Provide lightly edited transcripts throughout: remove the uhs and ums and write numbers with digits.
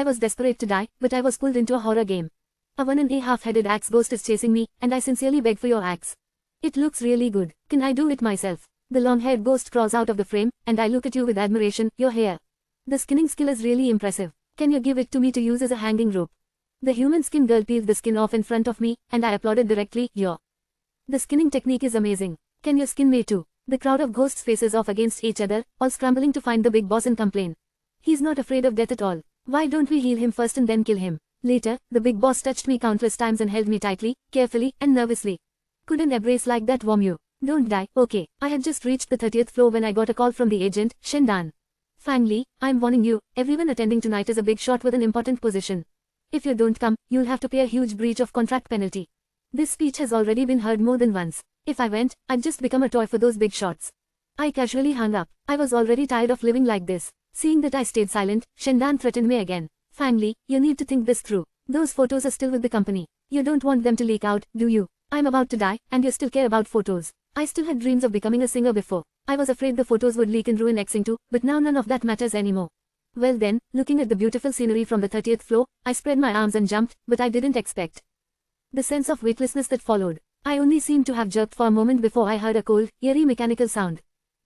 I was desperate to die, but I was pulled into a horror game. A 1.5-headed axe ghost is chasing me, and I sincerely beg for your axe. It looks really good. Can I do it myself? The long-haired ghost crawls out of the frame, and I look at you with admiration. Your hair. The skinning skill is really impressive. Can you give it to me to use as a hanging rope? The human skin girl peeled the skin off in front of me, and I applauded directly. The skinning technique is amazing. Can you skin me too? The crowd of ghosts faces off against each other, all scrambling to find the big boss and complain. He's not afraid of death at all. Why don't we heal him first and then kill him? Later, the big boss touched me countless times and held me tightly, carefully, and nervously. Could an embrace like that warm you? Don't die. Okay, I had just reached the 30th floor when I got a call from the agent, Shen Dan. Fang Li, I'm warning you, everyone attending tonight is a big shot with an important position. If you don't come, you'll have to pay a huge breach of contract penalty. This speech has already been heard more than once. If I went, I'd just become a toy for those big shots. I casually hung up. I was already tired of living like this. Seeing that I stayed silent, Shen Dan threatened me again. Fang Li, you need to think this through. Those photos are still with the company. You don't want them to leak out, do you? I'm about to die, and you still care about photos. I still had dreams of becoming a singer before. I was afraid the photos would leak and ruin Xing too, but now none of that matters anymore. Well then, looking at the beautiful scenery from the 30th floor, I spread my arms and jumped, but I didn't expect the sense of weightlessness that followed. I only seemed to have jerked for a moment before I heard a cold, eerie mechanical sound.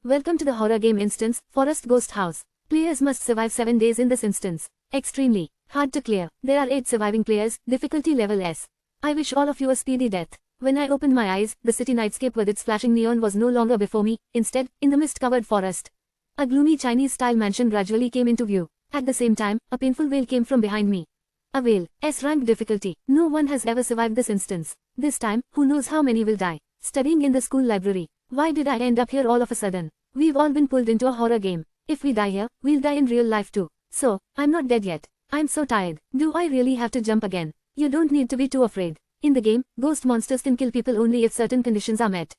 Welcome to the horror game instance, Forest Ghost House. Players must survive 7 days in this instance. Extremely hard to clear. There are 8 surviving players, difficulty level S. I wish all of you a speedy death. When I opened my eyes, the city nightscape with its flashing neon was no longer before me, instead, in the mist-covered forest. A gloomy Chinese-style mansion gradually came into view. At the same time, a painful wail came from behind me. A wail, S-rank difficulty. No one has ever survived this instance. This time, who knows how many will die. Studying in the school library. Why did I end up here all of a sudden? We've all been pulled into a horror game. If we die here, we'll die in real life too. So, I'm not dead yet. I'm so tired. Do I really have to jump again? You don't need to be too afraid. In the game, ghost monsters can kill people only if certain conditions are met.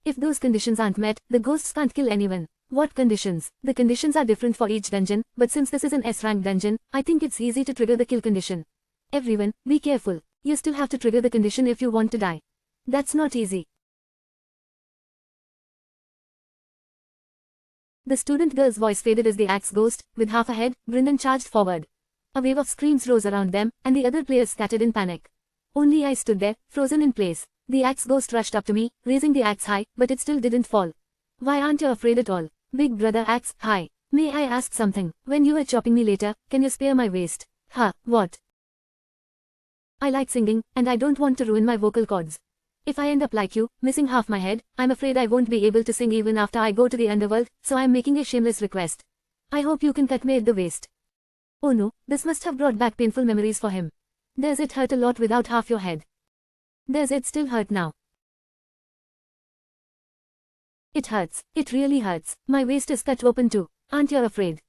If those conditions aren't met, the ghosts can't kill anyone. What conditions? The conditions are different for each dungeon, but since this is an S-rank dungeon, I think it's easy to trigger the kill condition. Everyone, be careful. You still have to trigger the condition if you want to die. That's not easy. The student girl's voice faded as the axe ghost, with half a head, grinned and charged forward. A wave of screams rose around them, and the other players scattered in panic. Only I stood there, frozen in place. The axe ghost rushed up to me, raising the axe high, but it still didn't fall. Why aren't you afraid at all? Big brother axe, hi. May I ask something? When you are chopping me later, can you spare my waist? What? I like singing, and I don't want to ruin my vocal cords. If I end up like you, missing half my head, I'm afraid I won't be able to sing even after I go to the underworld, so I'm making a shameless request. I hope you can cut me at the waist. Oh no, this must have brought back painful memories for him. Does it hurt a lot without half your head? Does it still hurt now? It hurts. It really hurts. My waist is cut open too. Aren't you afraid?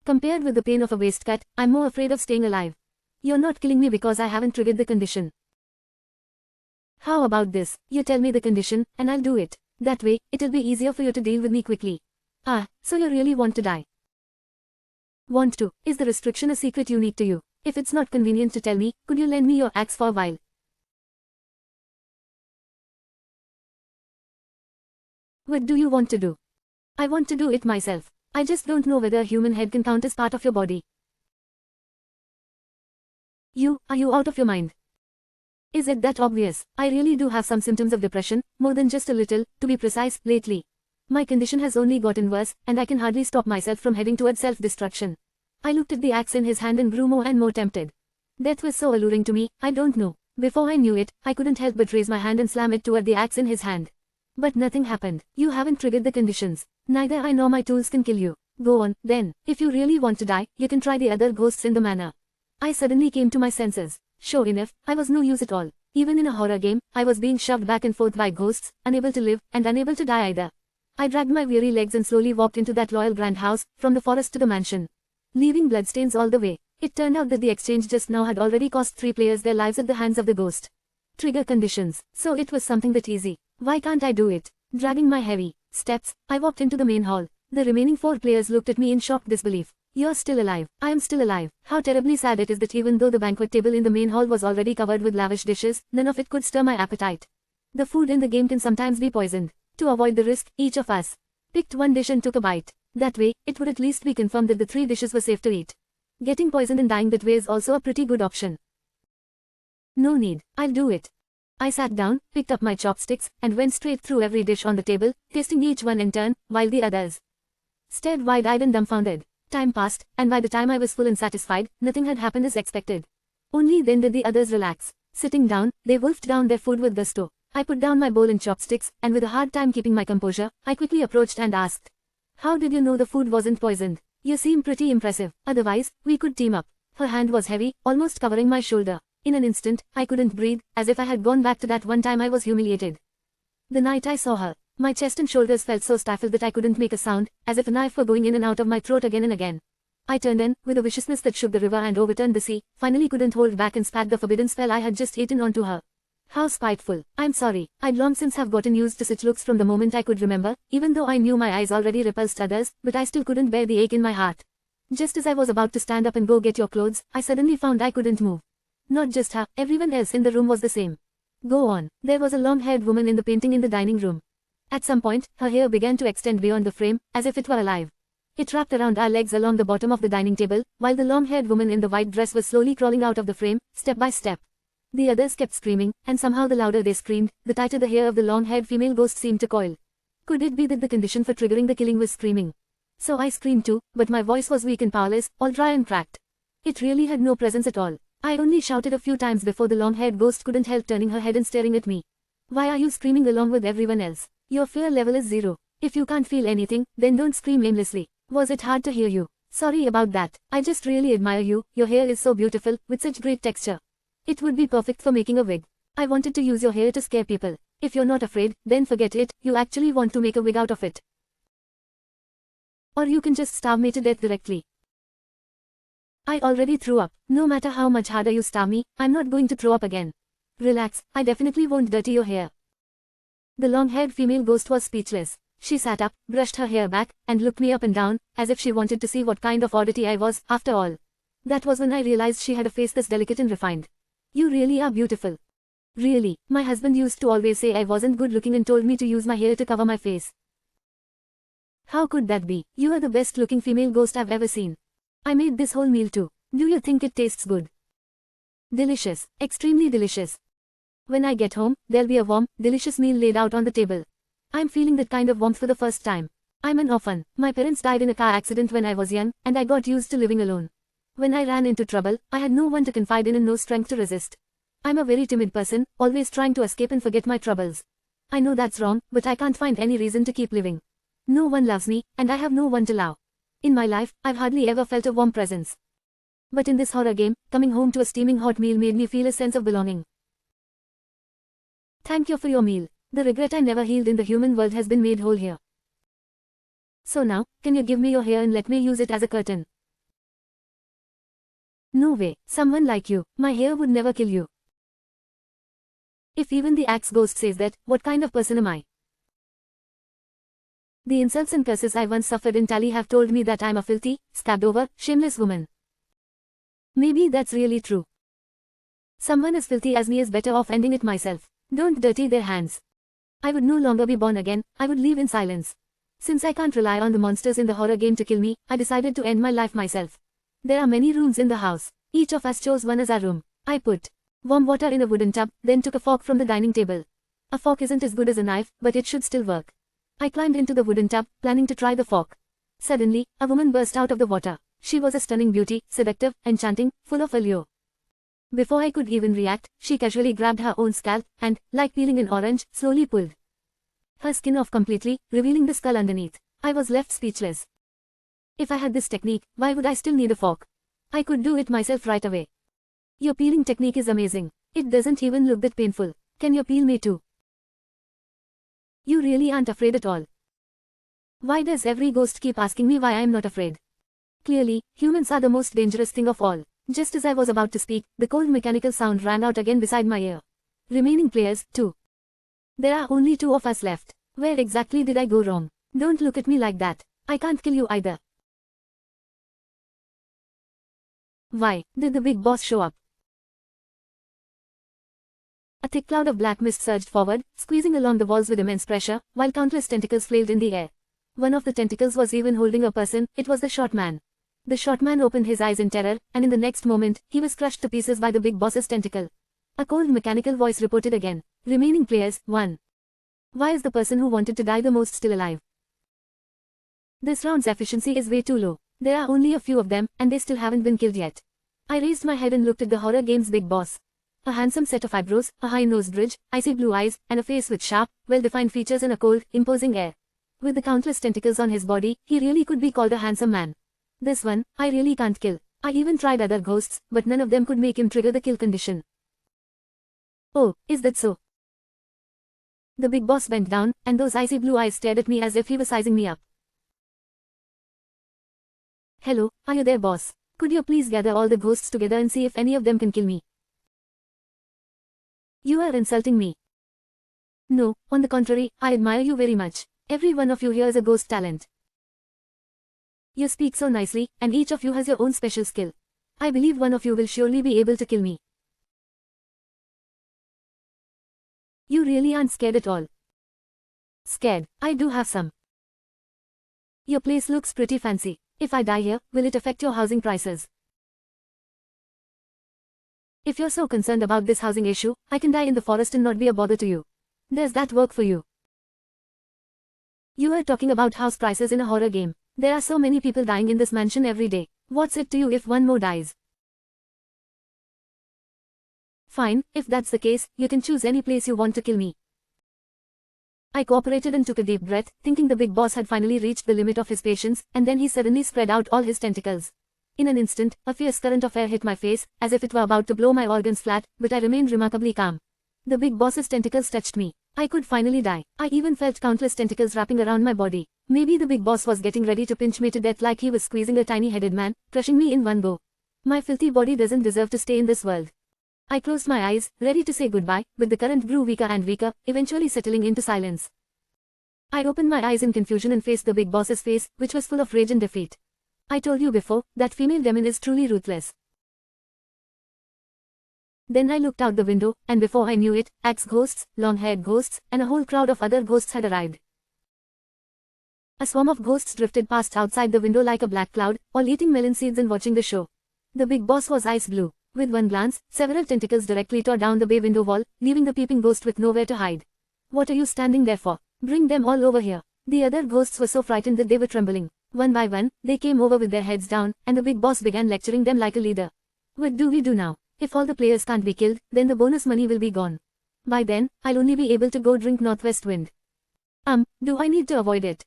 Compared with the pain of a waist cut, I'm more afraid of staying alive. You're not killing me because I haven't triggered the condition. How about this? You tell me the condition, and I'll do it. That way, it'll be easier for you to deal with me quickly. So you really want to die? Want to? Is the restriction a secret unique to you? If it's not convenient to tell me, could you lend me your axe for a while? What do you want to do? I want to do it myself. I just don't know whether a human head can count as part of your body. Are you out of your mind? Is it that obvious? I really do have some symptoms of depression, more than just a little, to be precise, lately. My condition has only gotten worse, and I can hardly stop myself from heading towards self-destruction. I looked at the axe in his hand and grew more and more tempted. Death was so alluring to me, I don't know. Before I knew it, I couldn't help but raise my hand and slam it toward the axe in his hand. But nothing happened. You haven't triggered the conditions. Neither I nor my tools can kill you. Go on, then. If you really want to die, you can try the other ghosts in the manor. I suddenly came to my senses. Sure enough, I was no use at all. Even in a horror game, I was being shoved back and forth by ghosts, unable to live, and unable to die either. I dragged my weary legs and slowly walked into that loyal grand house, from the forest to the mansion, leaving bloodstains all the way. It turned out that the exchange just now had already cost 3 players their lives at the hands of the ghost. Trigger conditions. So it was something that easy. Why can't I do it? Dragging my heavy steps, I walked into the main hall. The remaining 4 players looked at me in shocked disbelief. You're still alive. I am still alive. How terribly sad it is that even though the banquet table in the main hall was already covered with lavish dishes, none of it could stir my appetite. The food in the game can sometimes be poisoned. To avoid the risk, each of us picked one dish and took a bite. That way, it would at least be confirmed that the 3 dishes were safe to eat. Getting poisoned and dying that way is also a pretty good option. No need, I'll do it. I sat down, picked up my chopsticks, and went straight through every dish on the table, tasting each one in turn, while the others stared wide-eyed and dumbfounded. Time passed, and by the time I was full and satisfied, nothing had happened as expected. Only then did the others relax. Sitting down, they wolfed down their food with gusto. I put down my bowl and chopsticks, and with a hard time keeping my composure, I quickly approached and asked, "How did you know the food wasn't poisoned? You seem pretty impressive, otherwise, we could team up." Her hand was heavy, almost covering my shoulder. In an instant, I couldn't breathe, as if I had gone back to that one time I was humiliated. The night I saw her, my chest and shoulders felt so stifled that I couldn't make a sound, as if a knife were going in and out of my throat again and again. I turned in, with a viciousness that shook the river and overturned the sea, finally couldn't hold back and spat the forbidden spell I had just eaten onto her. How spiteful. I'm sorry, I'd long since have gotten used to such looks from the moment I could remember, even though I knew my eyes already repulsed others, but I still couldn't bear the ache in my heart. Just as I was about to stand up and go get your clothes, I suddenly found I couldn't move. Not just her, everyone else in the room was the same. Go on. There was a long-haired woman in the painting in the dining room. At some point, her hair began to extend beyond the frame, as if it were alive. It wrapped around our legs along the bottom of the dining table, while the long-haired woman in the white dress was slowly crawling out of the frame, step by step. The others kept screaming, and somehow the louder they screamed, the tighter the hair of the long-haired female ghost seemed to coil. Could it be that the condition for triggering the killing was screaming? So I screamed too, but my voice was weak and powerless, all dry and cracked. It really had no presence at all. I only shouted a few times before the long-haired ghost couldn't help turning her head and staring at me. Why are you screaming along with everyone else? Your fear level is 0. If you can't feel anything, then don't scream aimlessly. Was it hard to hear you? Sorry about that. I just really admire you. Your hair is so beautiful, with such great texture. It would be perfect for making a wig. I wanted to use your hair to scare people. If you're not afraid, then forget it, you actually want to make a wig out of it. Or you can just starve me to death directly. I already threw up. No matter how much harder you starve me, I'm not going to throw up again. Relax, I definitely won't dirty your hair. The long-haired female ghost was speechless. She sat up, brushed her hair back, and looked me up and down, as if she wanted to see what kind of oddity I was, after all. That was when I realized she had a face this delicate and refined. You really are beautiful. Really, my husband used to always say I wasn't good looking and told me to use my hair to cover my face. How could that be? You are the best looking female ghost I've ever seen. I made this whole meal too. Do you think it tastes good? Delicious. Extremely delicious. When I get home, there'll be a warm, delicious meal laid out on the table. I'm feeling that kind of warmth for the first time. I'm an orphan. My parents died in a car accident when I was young, and I got used to living alone. When I ran into trouble, I had no one to confide in and no strength to resist. I'm a very timid person, always trying to escape and forget my troubles. I know that's wrong, but I can't find any reason to keep living. No one loves me, and I have no one to love. In my life, I've hardly ever felt a warm presence. But in this horror game, coming home to a steaming hot meal made me feel a sense of belonging. Thank you for your meal. The regret I never healed in the human world has been made whole here. So now, can you give me your hair and let me use it as a curtain? No way, someone like you, my hair would never kill you. If even the axe ghost says that, what kind of person am I? The insults and curses I once suffered in Tally have told me that I'm a filthy, scabbed over, shameless woman. Maybe that's really true. Someone as filthy as me is better off ending it myself. Don't dirty their hands. I would no longer be born again, I would leave in silence. Since I can't rely on the monsters in the horror game to kill me, I decided to end my life myself. There are many rooms in the house. Each of us chose one as our room. I put warm water in a wooden tub, then took a fork from the dining table. A fork isn't as good as a knife, but it should still work. I climbed into the wooden tub, planning to try the fork. Suddenly, a woman burst out of the water. She was a stunning beauty, seductive, enchanting, full of allure. Before I could even react, she casually grabbed her own scalp, and, like peeling an orange, slowly pulled her skin off completely, revealing the skull underneath. I was left speechless. If I had this technique, why would I still need a fork? I could do it myself right away. Your peeling technique is amazing. It doesn't even look that painful. Can you peel me too? You really aren't afraid at all. Why does every ghost keep asking me why I'm not afraid? Clearly, humans are the most dangerous thing of all. Just as I was about to speak, the cold mechanical sound rang out again beside my ear. Remaining players, 2. There are only 2 of us left. Where exactly did I go wrong? Don't look at me like that. I can't kill you either. Why did the big boss show up? A thick cloud of black mist surged forward, squeezing along the walls with immense pressure, while countless tentacles flailed in the air. One of the tentacles was even holding a person. It was the short man. The short man opened his eyes in terror, and in the next moment, he was crushed to pieces by the big boss's tentacle. A cold mechanical voice reported again. Remaining players, 1. Why is the person who wanted to die the most still alive? This round's efficiency is way too low. There are only a few of them, and they still haven't been killed yet. I raised my head and looked at the horror game's big boss. A handsome set of eyebrows, a high-nosed bridge, icy blue eyes, and a face with sharp, well-defined features and a cold, imposing air. With the countless tentacles on his body, he really could be called a handsome man. This one, I really can't kill. I even tried other ghosts, but none of them could make him trigger the kill condition. Oh, is that so? The big boss bent down, and those icy blue eyes stared at me as if he was sizing me up. Hello, are you there, boss? Could you please gather all the ghosts together and see if any of them can kill me? You are insulting me. No, on the contrary, I admire you very much. Every one of you here is a ghost talent. You speak so nicely, and each of you has your own special skill. I believe one of you will surely be able to kill me. You really aren't scared at all. Scared, I do have some. Your place looks pretty fancy. If I die here, will it affect your housing prices? If you're so concerned about this housing issue, I can die in the forest and not be a bother to you. Does that work for you? You are talking about house prices in a horror game. There are so many people dying in this mansion every day. What's it to you if one more dies? Fine, if that's the case, you can choose any place you want to kill me. I cooperated and took a deep breath, thinking the big boss had finally reached the limit of his patience, and then he suddenly spread out all his tentacles. In an instant, a fierce current of air hit my face, as if it were about to blow my organs flat, but I remained remarkably calm. The big boss's tentacles touched me. I could finally die. I even felt countless tentacles wrapping around my body. Maybe the big boss was getting ready to pinch me to death like he was squeezing a tiny-headed man, crushing me in one go. My filthy body doesn't deserve to stay in this world. I closed my eyes, ready to say goodbye, but the current grew weaker and weaker, eventually settling into silence. I opened my eyes in confusion and faced the big boss's face, which was full of rage and defeat. I told you before, that female demon is truly ruthless. Then I looked out the window, and before I knew it, axe ghosts, long-haired ghosts, and a whole crowd of other ghosts had arrived. A swarm of ghosts drifted past outside the window like a black cloud, all eating melon seeds and watching the show. The big boss was ice blue. With one glance, several tentacles directly tore down the bay window wall, leaving the peeping ghost with nowhere to hide. What are you standing there for? Bring them all over here. The other ghosts were so frightened that they were trembling. One by one, they came over with their heads down, and the big boss began lecturing them like a leader. What do we do now? If all the players can't be killed, then the bonus money will be gone. By then, I'll only be able to go drink Northwest Wind. Do I need to avoid it?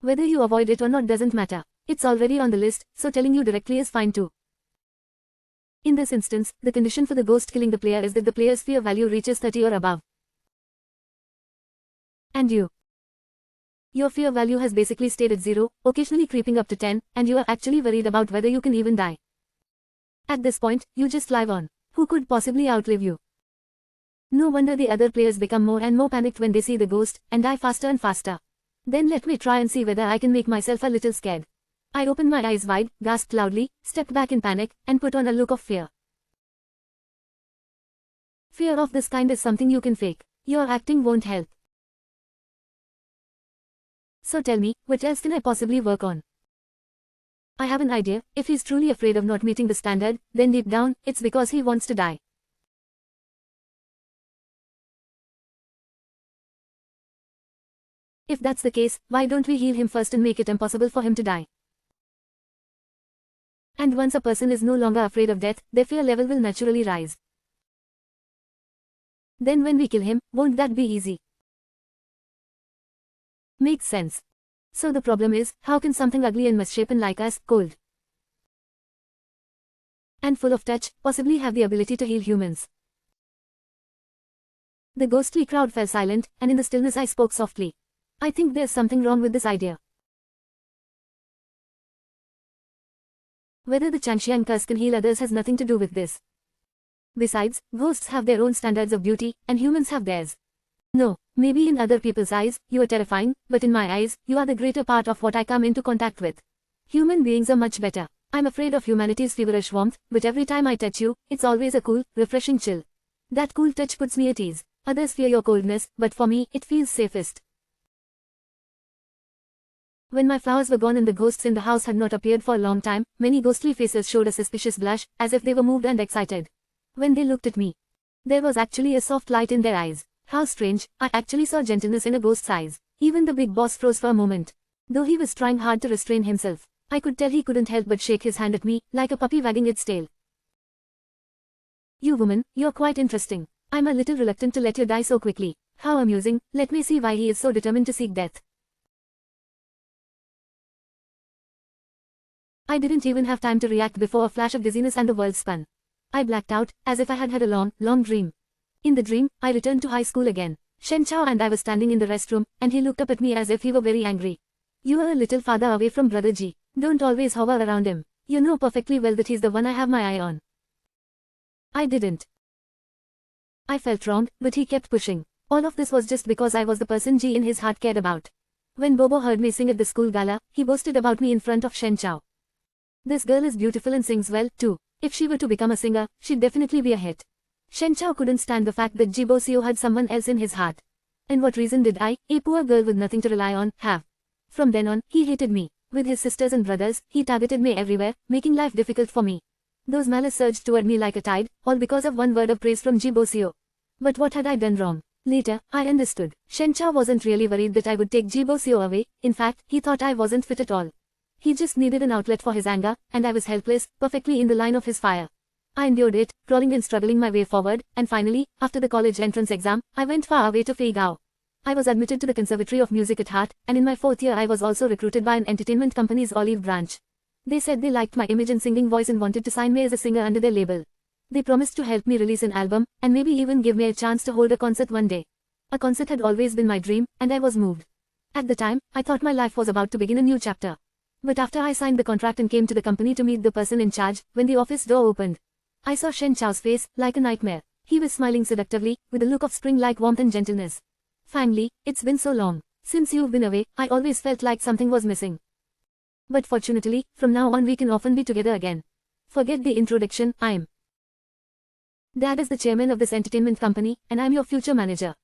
Whether you avoid it or not doesn't matter. It's already on the list, so telling you directly is fine too. In this instance, the condition for the ghost killing the player is that the player's fear value reaches 30 or above. And you? Your fear value has basically stayed at 0, occasionally creeping up to 10, and you are actually worried about whether you can even die. At this point, you just live on. Who could possibly outlive you? No wonder the other players become more and more panicked when they see the ghost, and die faster and faster. Then let me try and see whether I can make myself a little scared. I opened my eyes wide, gasped loudly, stepped back in panic, and put on a look of fear. Fear of this kind is something you can fake. Your acting won't help. So tell me, what else can I possibly work on? I have an idea. If he's truly afraid of not meeting the standard, then deep down, it's because he wants to die. If that's the case, why don't we heal him first and make it impossible for him to die? And once a person is no longer afraid of death, their fear level will naturally rise. Then when we kill him, won't that be easy? Makes sense. So the problem is, how can something ugly and misshapen like us, cold and full of touch, possibly have the ability to heal humans? The ghostly crowd fell silent, and in the stillness I spoke softly. I think there's something wrong with this idea. Whether the Changxiang curse can heal others has nothing to do with this. Besides, ghosts have their own standards of beauty, and humans have theirs. No, maybe in other people's eyes, you are terrifying, but in my eyes, you are the greater part of what I come into contact with. Human beings are much better. I'm afraid of humanity's feverish warmth, but every time I touch you, it's always a cool, refreshing chill. That cool touch puts me at ease. Others fear your coldness, but for me, it feels safest. When my flowers were gone and the ghosts in the house had not appeared for a long time, many ghostly faces showed a suspicious blush, as if they were moved and excited. When they looked at me, there was actually a soft light in their eyes. How strange, I actually saw gentleness in a ghost's eyes. Even the big boss froze for a moment. Though he was trying hard to restrain himself, I could tell he couldn't help but shake his hand at me, like a puppy wagging its tail. You woman, you're quite interesting. I'm a little reluctant to let you die so quickly. How amusing, let me see why he is so determined to seek death. I didn't even have time to react before a flash of dizziness and the world spun. I blacked out, as if I had had a long, long dream. In the dream, I returned to high school again. Shen Chao and I were standing in the restroom, and he looked up at me as if he were very angry. You are a little farther away from Brother G. Don't always hover around him. You know perfectly well that he's the one I have my eye on. I didn't. I felt wrong, but he kept pushing. All of this was just because I was the person G in his heart cared about. When Bobo heard me sing at the school gala, he boasted about me in front of Shen Chao. This girl is beautiful and sings well, too. If she were to become a singer, she'd definitely be a hit. Shen Chao couldn't stand the fact that Jibo Seo had someone else in his heart. And what reason did I, a poor girl with nothing to rely on, have? From then on, he hated me. With his sisters and brothers, he targeted me everywhere, making life difficult for me. Those malice surged toward me like a tide, all because of one word of praise from Jibo Seo. But what had I done wrong? Later, I understood. Shen Chao wasn't really worried that I would take Jibo Seo away. In fact, he thought I wasn't fit at all. He just needed an outlet for his anger, and I was helpless, perfectly in the line of his fire. I endured it, crawling and struggling my way forward, and finally, after the college entrance exam, I went far away to Feigao. I was admitted to the Conservatory of Music at Hart, and in my 4th year I was also recruited by an entertainment company's Olive branch. They said they liked my image and singing voice and wanted to sign me as a singer under their label. They promised to help me release an album, and maybe even give me a chance to hold a concert one day. A concert had always been my dream, and I was moved. At the time, I thought my life was about to begin a new chapter. But after I signed the contract and came to the company to meet the person in charge, when the office door opened, I saw Shen Chao's face, like a nightmare. He was smiling seductively, with a look of spring-like warmth and gentleness. Fang Li, it's been so long. Since you've been away, I always felt like something was missing. But fortunately, from now on we can often be together again. Forget the introduction, I'm Dad is the chairman of this entertainment company, and I'm your future manager.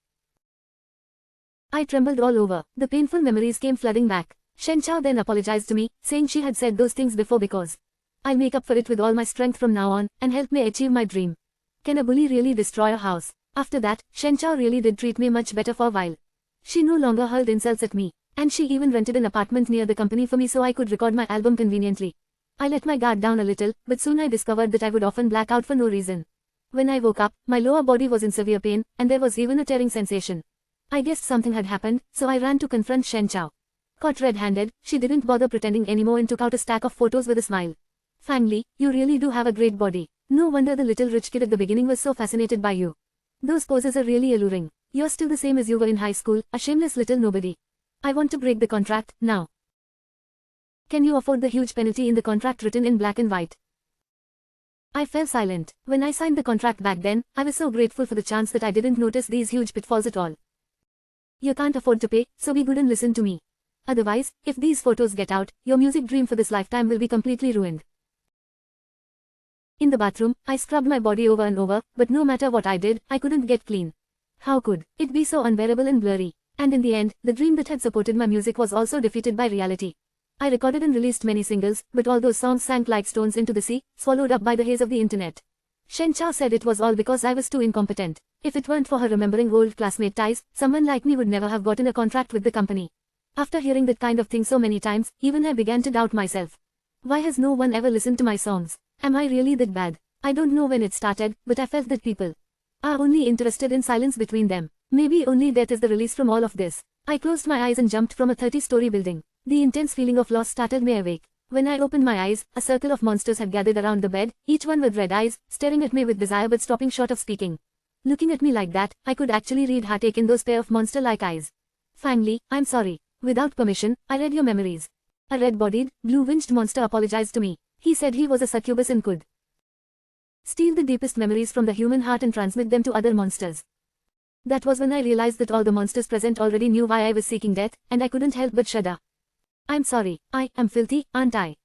I trembled all over. The painful memories came flooding back. Shen Chao then apologized to me, saying she had said those things before because I'll make up for it with all my strength from now on, and help me achieve my dream. Can a bully really destroy a house? After that, Shen Chao really did treat me much better for a while. She no longer hurled insults at me, and she even rented an apartment near the company for me so I could record my album conveniently. I let my guard down a little, but soon I discovered that I would often black out for no reason. When I woke up, my lower body was in severe pain, and there was even a tearing sensation. I guessed something had happened, so I ran to confront Shen Chao. Caught red-handed, she didn't bother pretending anymore and took out a stack of photos with a smile. Fang Li, you really do have a great body. No wonder the little rich kid at the beginning was so fascinated by you. Those poses are really alluring. You're still the same as you were in high school, a shameless little nobody. I want to break the contract, now. Can you afford the huge penalty in the contract written in black and white? I fell silent. When I signed the contract back then, I was so grateful for the chance that I didn't notice these huge pitfalls at all. You can't afford to pay, so be good and listen to me. Otherwise, if these photos get out, your music dream for this lifetime will be completely ruined. In the bathroom, I scrubbed my body over and over, but no matter what I did, I couldn't get clean. How could it be so unbearable and blurry? And in the end, the dream that had supported my music was also defeated by reality. I recorded and released many singles, but all those songs sank like stones into the sea, swallowed up by the haze of the internet. Shen Chao said it was all because I was too incompetent. If it weren't for her remembering old classmate ties, someone like me would never have gotten a contract with the company. After hearing that kind of thing so many times, even I began to doubt myself. Why has no one ever listened to my songs? Am I really that bad? I don't know when it started, but I felt that people are only interested in silence between them. Maybe only death is the release from all of this. I closed my eyes and jumped from a 30-story building. The intense feeling of loss startled me awake. When I opened my eyes, a circle of monsters had gathered around the bed, each one with red eyes, staring at me with desire but stopping short of speaking. Looking at me like that, I could actually read heartache in those pair of monster-like eyes. Fang Li, I'm sorry. Without permission, I read your memories. A red-bodied, blue-winged monster apologized to me. He said he was a succubus and could steal the deepest memories from the human heart and transmit them to other monsters. That was when I realized that all the monsters present already knew why I was seeking death, and I couldn't help but shudder. I'm sorry, I am filthy, aren't I?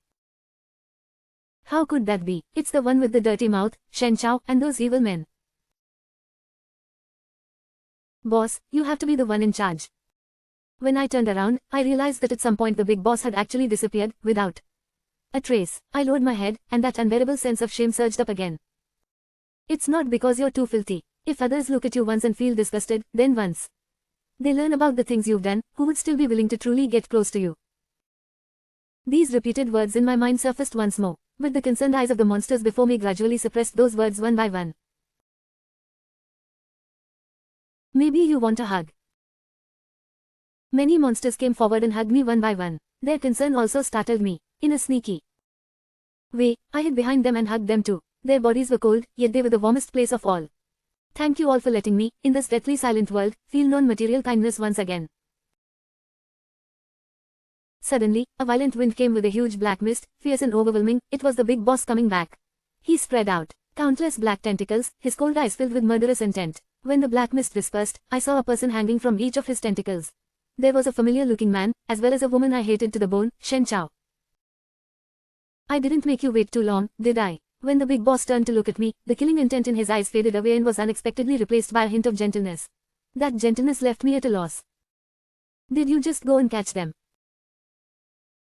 How could that be? It's the one with the dirty mouth, Shen Chao, and those evil men. Boss, you have to be the one in charge. When I turned around, I realized that at some point the big boss had actually disappeared, without a trace. I lowered my head, and that unbearable sense of shame surged up again. It's not because you're too filthy. If others look at you once and feel disgusted, then once they learn about the things you've done, who would still be willing to truly get close to you? These repeated words in my mind surfaced once more, but the concerned eyes of the monsters before me gradually suppressed those words one by one. Maybe you want a hug. Many monsters came forward and hugged me one by one. Their concern also startled me. In a sneaky way, I hid behind them and hugged them too. Their bodies were cold, yet they were the warmest place of all. Thank you all for letting me, in this deathly silent world, feel non-material kindness once again. Suddenly, a violent wind came with a huge black mist, fierce and overwhelming. It was the big boss coming back. He spread out countless black tentacles, his cold eyes filled with murderous intent. When the black mist dispersed, I saw a person hanging from each of his tentacles. There was a familiar-looking man, as well as a woman I hated to the bone, Shen Chao. I didn't make you wait too long, did I? When the big boss turned to look at me, the killing intent in his eyes faded away and was unexpectedly replaced by a hint of gentleness. That gentleness left me at a loss. Did you just go and catch them?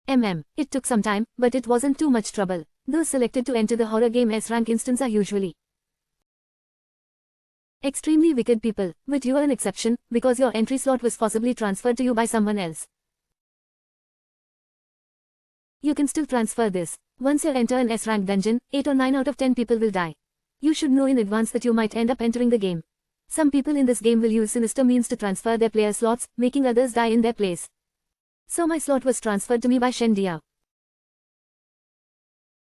It took some time, but it wasn't too much trouble. Those selected to enter the horror game S-rank instance are usually extremely wicked people, but you are an exception, because your entry slot was possibly transferred to you by someone else. You can still transfer this. Once you enter an S-rank dungeon, 8 or 9 out of 10 people will die. You should know in advance that you might end up entering the game. Some people in this game will use sinister means to transfer their player slots, making others die in their place. So my slot was transferred to me by Shen Diao.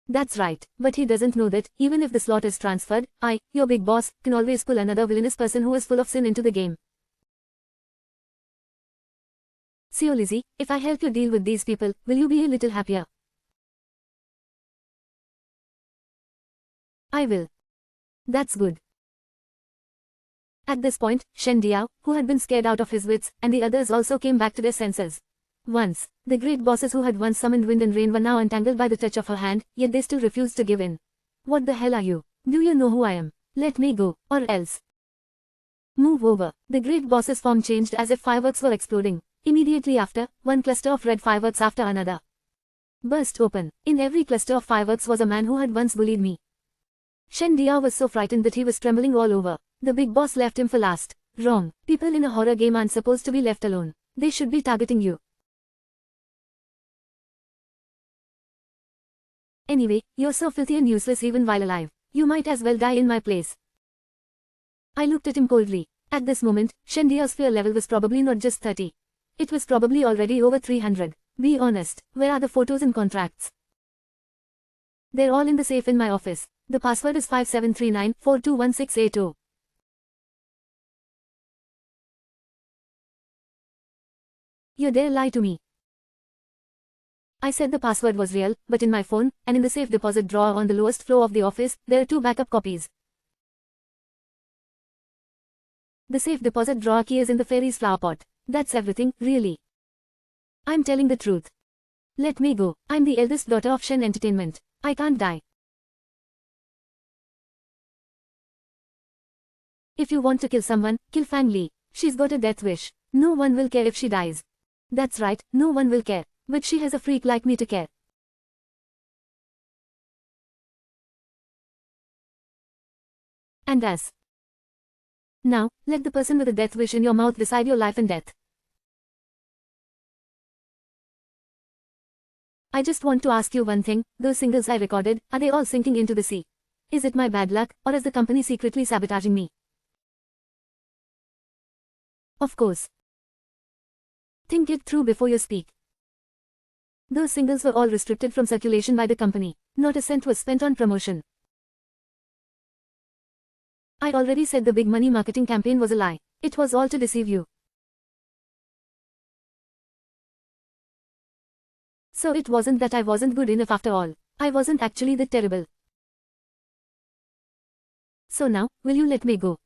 That's right, but he doesn't know that, even if the slot is transferred, I, your big boss, can always pull another villainous person who is full of sin into the game. Xiao Lizzie, if I help you deal with these people, will you be a little happier? I will. That's good. At this point, Shen Diao, who had been scared out of his wits, and the others also came back to their senses. Once, the great bosses who had once summoned wind and rain were now entangled by the touch of her hand, yet they still refused to give in. What the hell are you? Do you know who I am? Let me go, or else. Move over. The great boss's form changed as if fireworks were exploding. Immediately after, one cluster of red fireworks after another burst open. In every cluster of fireworks was a man who had once bullied me. Shen Diao was so frightened that he was trembling all over. The big boss left him for last. Wrong. People in a horror game aren't supposed to be left alone. They should be targeting you. Anyway, you're so filthy and useless even while alive. You might as well die in my place. I looked at him coldly. At this moment, Shen Diao's fear level was probably not just 30. It was probably already over 300. Be honest, where are the photos and contracts? They're all in the safe in my office. The password is 5739421680. You dare lie to me. I said the password was real, but in my phone, and in the safe deposit drawer on the lowest floor of the office, there are 2 backup copies. The safe deposit drawer key is in the fairy's flower pot. That's everything, really. I'm telling the truth. Let me go. I'm the eldest daughter of Shen Entertainment. I can't die. If you want to kill someone, kill Fang Li. She's got a death wish. No one will care if she dies. That's right, no one will care. But she has a freak like me to care. And as. Now, let the person with a death wish in your mouth decide your life and death. I just want to ask you one thing, those singles I recorded, are they all sinking into the sea? Is it my bad luck, or is the company secretly sabotaging me? Of course. Think it through before you speak. Those singles were all restricted from circulation by the company. Not a cent was spent on promotion. I already said the big money marketing campaign was a lie. It was all to deceive you. So it wasn't that I wasn't good enough after all. I wasn't actually that terrible. So now, will you let me go?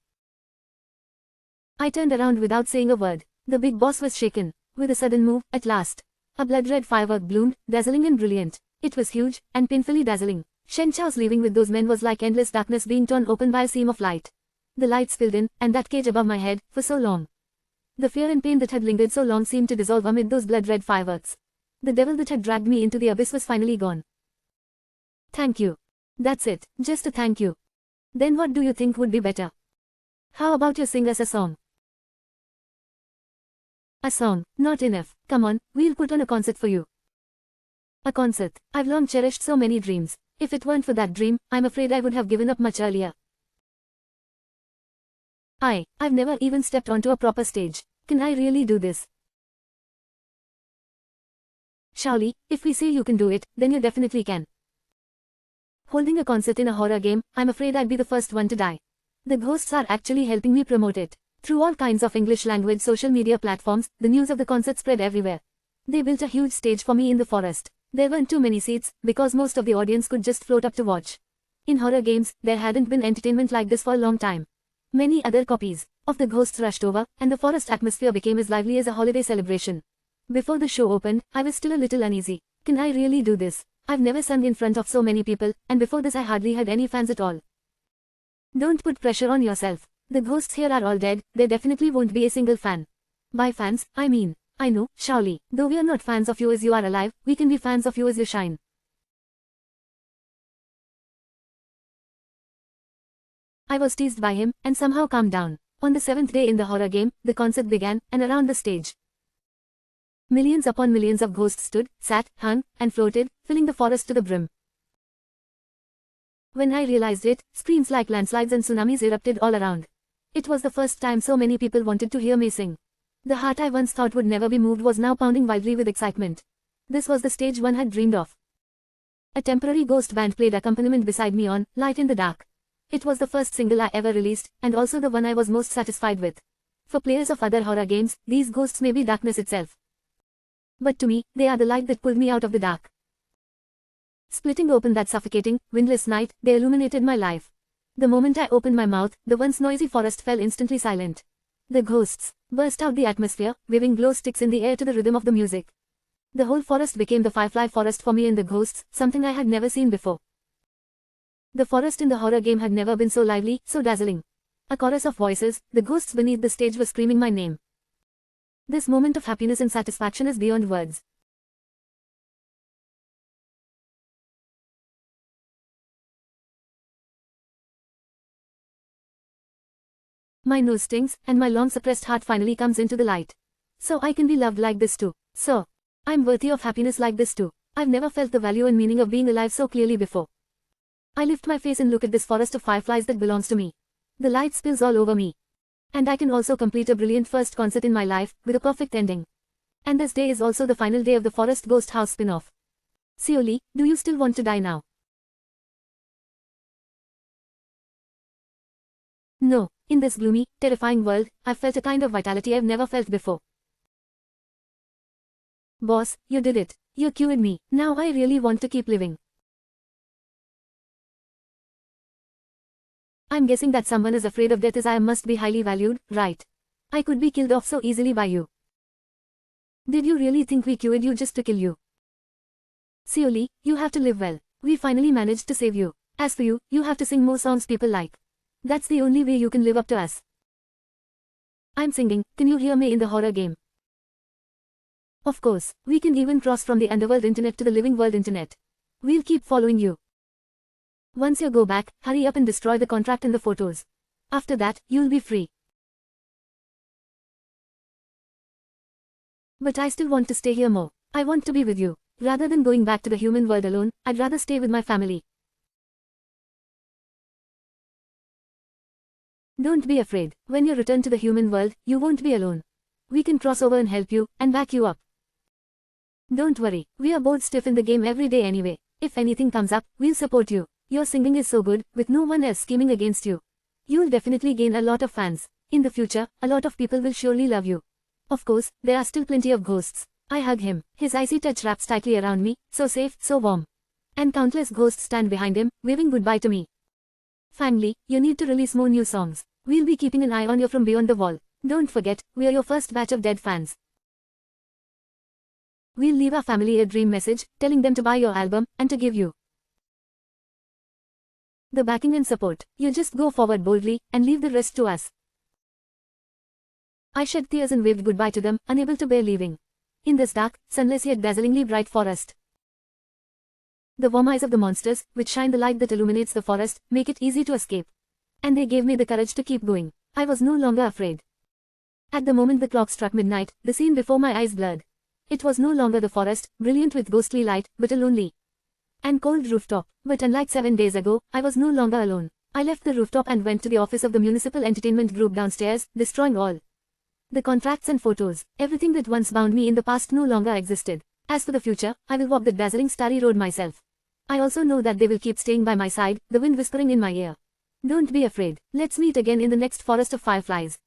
I turned around without saying a word. The big boss was shaken. With a sudden move, at last, a blood-red firework bloomed, dazzling and brilliant. It was huge, and painfully dazzling. Shen Chao's leaving with those men was like endless darkness being torn open by a seam of light. The lights filled in, and that cage above my head, for so long. The fear and pain that had lingered so long seemed to dissolve amid those blood-red fireworks. The devil that had dragged me into the abyss was finally gone. Thank you. That's it, just a thank you. Then what do you think would be better? How about you sing us a song? A song, not enough. Come on, we'll put on a concert for you. A concert. I've long cherished so many dreams. If it weren't for that dream, I'm afraid I would have given up much earlier. I've never even stepped onto a proper stage. Can I really do this? Shaoli, if we say you can do it, then you definitely can. Holding a concert in a horror game, I'm afraid I'd be the first one to die. The ghosts are actually helping me promote it. Through all kinds of English language social media platforms, the news of the concert spread everywhere. They built a huge stage for me in the forest. There weren't too many seats, because most of the audience could just float up to watch. In horror games, there hadn't been entertainment like this for a long time. Many other copies of the ghosts rushed over, and the forest atmosphere became as lively as a holiday celebration. Before the show opened, I was still a little uneasy. Can I really do this? I've never sung in front of so many people, and before this I hardly had any fans at all. Don't put pressure on yourself. The ghosts here are all dead, there definitely won't be a single fan. By fans, I mean, I know, Shaoli, though we are not fans of you as you are alive, we can be fans of you as you shine. I was teased by him, and somehow calmed down. On the 7th day in the horror game, the concert began, and around the stage, millions upon millions of ghosts stood, sat, hung, and floated, filling the forest to the brim. When I realized it, screams like landslides and tsunamis erupted all around. It was the first time so many people wanted to hear me sing. The heart I once thought would never be moved was now pounding wildly with excitement. This was the stage one had dreamed of. A temporary ghost band played accompaniment beside me on Light in the Dark. It was the first single I ever released, and also the one I was most satisfied with. For players of other horror games, these ghosts may be darkness itself. But to me, they are the light that pulled me out of the dark. Splitting open that suffocating, windless night, they illuminated my life. The moment I opened my mouth, the once noisy forest fell instantly silent. The ghosts burst out the atmosphere, waving glow sticks in the air to the rhythm of the music. The whole forest became the Firefly Forest for me and the ghosts, something I had never seen before. The forest in the horror game had never been so lively, so dazzling. A chorus of voices, the ghosts beneath the stage were screaming my name. This moment of happiness and satisfaction is beyond words. My nose stings, and my long-suppressed heart finally comes into the light. So I can be loved like this too. So, I'm worthy of happiness like this too. I've never felt the value and meaning of being alive so clearly before. I lift my face and look at this forest of fireflies that belongs to me. The light spills all over me. And I can also complete a brilliant first concert in my life, with a perfect ending. And this day is also the final day of the Forest Ghost House spin-off. Shaoli, do you still want to die now? No, in this gloomy, terrifying world, I've felt a kind of vitality I've never felt before. Boss, you did it. You cured me. Now I really want to keep living. I'm guessing that someone is afraid of death as I must be highly valued, right? I could be killed off so easily by you. Did you really think we cured you just to kill you? Shaoli, you have to live well. We finally managed to save you. As for you, you have to sing more songs people like. That's the only way you can live up to us. I'm singing, can you hear me in the horror game? Of course, we can even cross from the underworld internet to the living world internet. We'll keep following you. Once you go back, hurry up and destroy the contract and the photos. After that, you'll be free. But I still want to stay here more. I want to be with you. Rather than going back to the human world alone, I'd rather stay with my family. Don't be afraid. When you return to the human world, you won't be alone. We can cross over and help you, and back you up. Don't worry, we are both stiff in the game every day anyway. If anything comes up, we'll support you. Your singing is so good, with no one else scheming against you. You'll definitely gain a lot of fans. In the future, a lot of people will surely love you. Of course, there are still plenty of ghosts. I hug him, his icy touch wraps tightly around me, so safe, so warm. And countless ghosts stand behind him, waving goodbye to me. Fangli, you need to release more new songs. We'll be keeping an eye on you from beyond the wall. Don't forget, we're your first batch of dead fans. We'll leave our family a dream message, telling them to buy your album, and to give you the backing and support. You just go forward boldly, and leave the rest to us. I shed tears and waved goodbye to them, unable to bear leaving. In this dark, sunless yet dazzlingly bright forest, the warm eyes of the monsters, which shine the light that illuminates the forest, make it easy to escape. And they gave me the courage to keep going. I was no longer afraid. At the moment the clock struck midnight, the scene before my eyes blurred. It was no longer the forest, brilliant with ghostly light, but a lonely and cold rooftop. But unlike 7 days ago, I was no longer alone. I left the rooftop and went to the office of the municipal entertainment group downstairs, destroying all the contracts and photos. Everything that once bound me in the past no longer existed. As for the future, I will walk the dazzling starry road myself. I also know that they will keep staying by my side, the wind whispering in my ear. Don't be afraid. Let's meet again in the next forest of fireflies.